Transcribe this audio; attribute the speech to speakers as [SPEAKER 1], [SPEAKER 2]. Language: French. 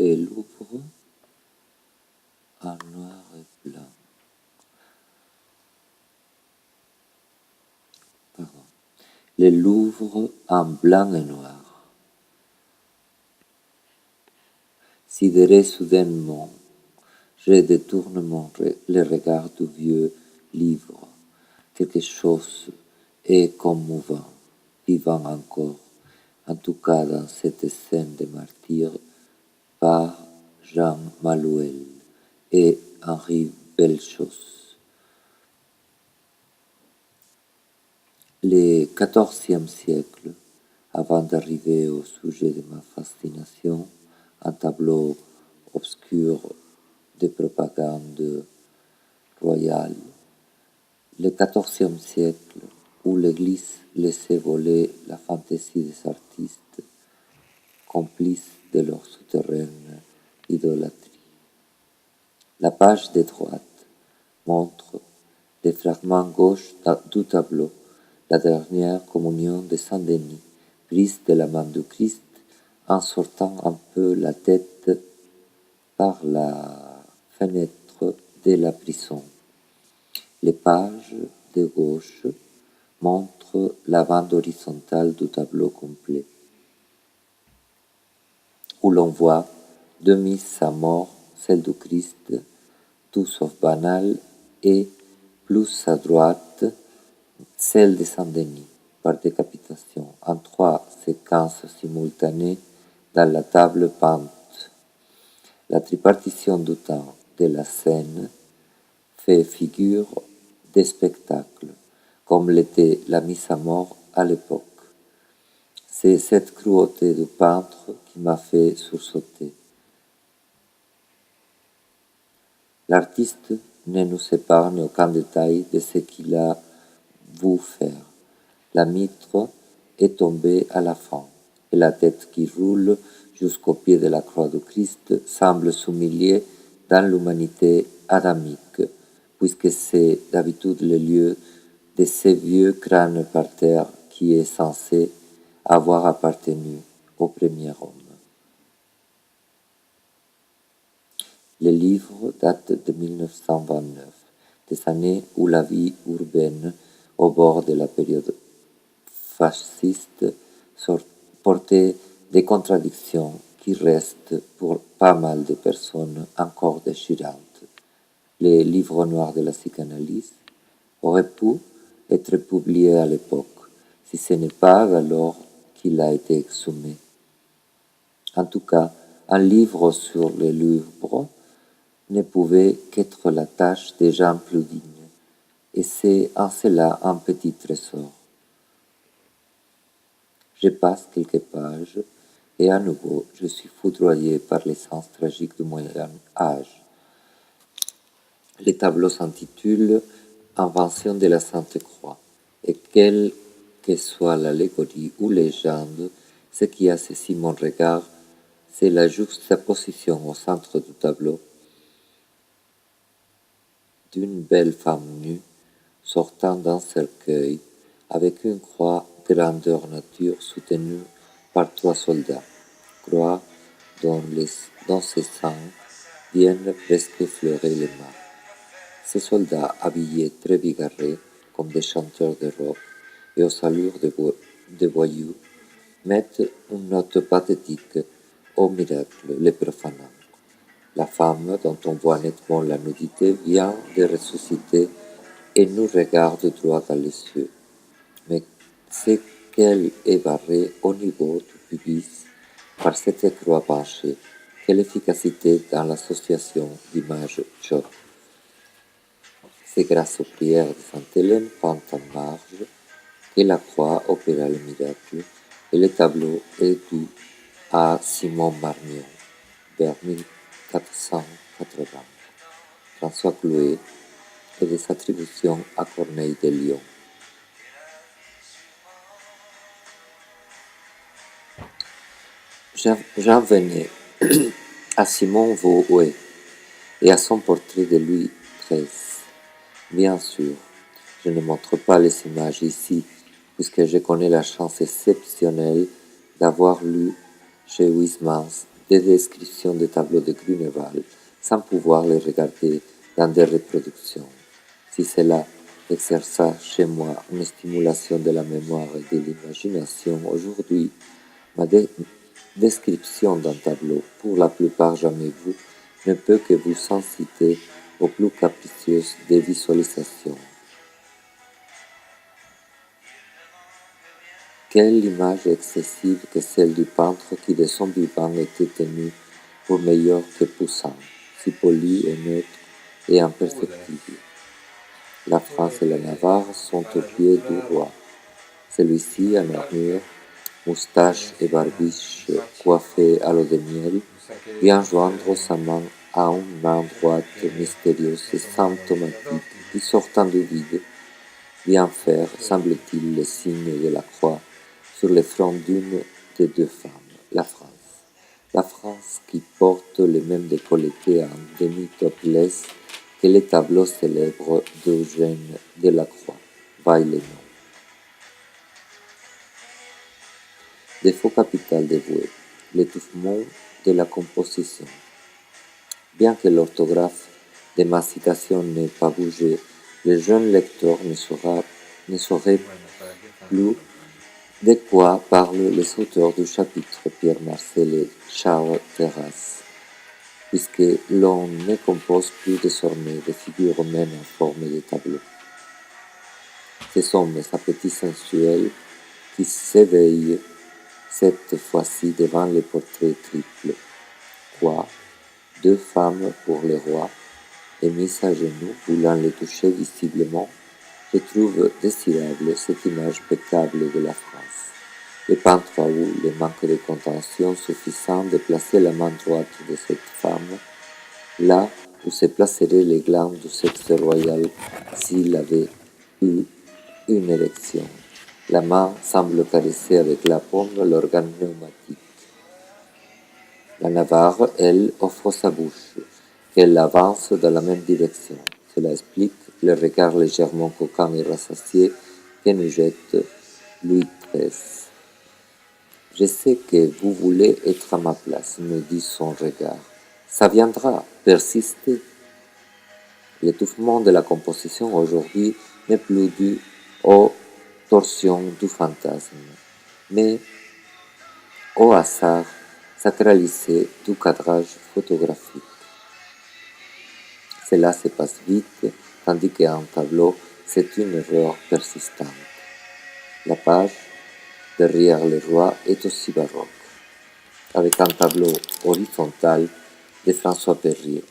[SPEAKER 1] Les Louvres en noir et blanc. Pardon. Les Louvres en blanc et noir. Sidéré soudainement, je détourne le regard du vieux livre. Quelque chose est commouvant, vivant encore, en tout cas dans cette scène de martyre, par Jean Malouel et Henri Belchos. Le XIVe siècle, avant d'arriver au sujet de ma fascination, un tableau obscur de propagande royale. Le XIVe siècle, où l'Église laissait voler la fantaisie des artistes, complices de leur souterraine idolâtrie. La page de droite montre les fragments gauche du tableau, la dernière communion de Saint-Denis, prise de la main du Christ en sortant un peu la tête par la fenêtre de la prison. Les pages de gauche montrent la bande horizontale du tableau complet, où l'on voit deux mises à mort, celle du Christ, tout sauf banale, et plus à droite, celle de Saint-Denis, par décapitation, en trois séquences simultanées dans la table peinte. La tripartition du temps de la scène fait figure de spectacle, comme l'était la mise à mort à l'époque. C'est cette cruauté du peintre qui m'a fait sursauter. L'artiste ne nous épargne aucun détail de ce qu'il a voulu faire. La mitre est tombée à la fin, et la tête qui roule jusqu'au pied de la croix du Christ semble s'humilier dans l'humanité adamique, puisque c'est d'habitude le lieu de ces vieux crânes par terre qui est censé avoir appartenu au premier homme. Le livre date de 1929, des années où la vie urbaine, au bord de la période fasciste, portait des contradictions qui restent pour pas mal de personnes encore déchirantes. Le livre noir de la psychanalyse aurait pu être publié à l'époque, si ce n'est pas alors qu'il a été exhumé. En tout cas, un livre sur les Louvres ne pouvait qu'être la tâche des gens plus dignes, et c'est en cela un petit trésor. Je passe quelques pages, et à nouveau je suis foudroyé par l'essence tragique du Moyen Âge. Le tableau s'intitule Invention de la Sainte Croix, et quelle que soit l'allégorie ou légende, ce qui a saisi mon regard, c'est la juxtaposition au centre du tableau d'une belle femme nue sortant d'un cercueil avec une croix grandeur nature soutenue par trois soldats, croix dont ces sangs viennent presque effleurer les mains. Ces soldats, habillés très bigarrés comme des chanteurs de rock et aux allures de voyous, mettent une note pathétique au miracle les profanant. La femme, dont on voit nettement la nudité, vient de ressusciter et nous regarde droit dans les yeux. Mais c'est qu'elle est barrée au niveau du pubis par cette croix penchée. Quelle efficacité dans l'association d'images choc. C'est grâce aux prières de Sainte Hélène peintes en marge que la croix opéra le miracle, et le tableau est dû à Simon Marmion, vers 1480. François Clouet et des attributions à Corneille de Lyon. J'en venais à Simon Vouet et à son portrait de Louis XIII. Bien sûr, je ne montre pas les images ici, puisque je connais la chance exceptionnelle d'avoir lu chez Huysmans des descriptions des tableaux de Grunewald sans pouvoir les regarder dans des reproductions. Si cela exerça chez moi une stimulation de la mémoire et de l'imagination, aujourd'hui, ma description d'un tableau, pour la plupart jamais vu, ne peut que vous inciter aux plus capricieuses des visualisations. Quelle image excessive que celle du peintre qui de son vivant était tenu pour meilleur que puissant, si poli et neutre et imperceptible. La France et la Navarre sont aux pieds du roi. Celui-ci, en armure, moustache et barbiche coiffée à l'eau de miel, vient joindre sa main à une main droite mystérieuse et symptomatique qui, sortant du vide, vient faire, semble-t-il, le signe de la croix sur le front d'une des deux femmes, la France. La France qui porte le même décolleté en demi-topless que les tableaux célèbres d'Eugène Delacroix, vaille les noms. Défaut capital dévoué, l'étouffement de la composition. Bien que l'orthographe de ma citation n'ait pas bougé, le jeune lecteur ne saurait plus de quoi parlent les auteurs du chapitre Pierre Marcel et Charles Terrasse, puisque l'on ne compose plus désormais des figures humaines en forme de tableau. Ce sont mes appétits sensuels qui s'éveillent cette fois-ci devant les portraits triples. Quoi, deux femmes pour le roi, et mises à genoux, voulant les toucher visiblement, je trouve désirable cette image impeccable de la France. Le peintre a eu le manque de contention suffisant de placer la main droite de cette femme là où se placeraient les glandes du sexe royal s'il avait eu une érection. La main semble caresser avec la paume l'organe pneumatique. La Navarre, elle, offre sa bouche, qu'elle avance dans la même direction. Cela explique le regard légèrement coquin et rassasié que nous jette Louis XIII. Je sais que vous voulez être à ma place, me dit son regard. Ça viendra, persistez. L'étouffement de la composition aujourd'hui n'est plus dû aux torsions du fantasme, mais au hasard sacralisé du cadrage photographique. Cela se passe vite, tandis qu'un tableau, c'est une erreur persistante. La page derrière le roi est aussi baroque, avec un tableau horizontal de François Perrier.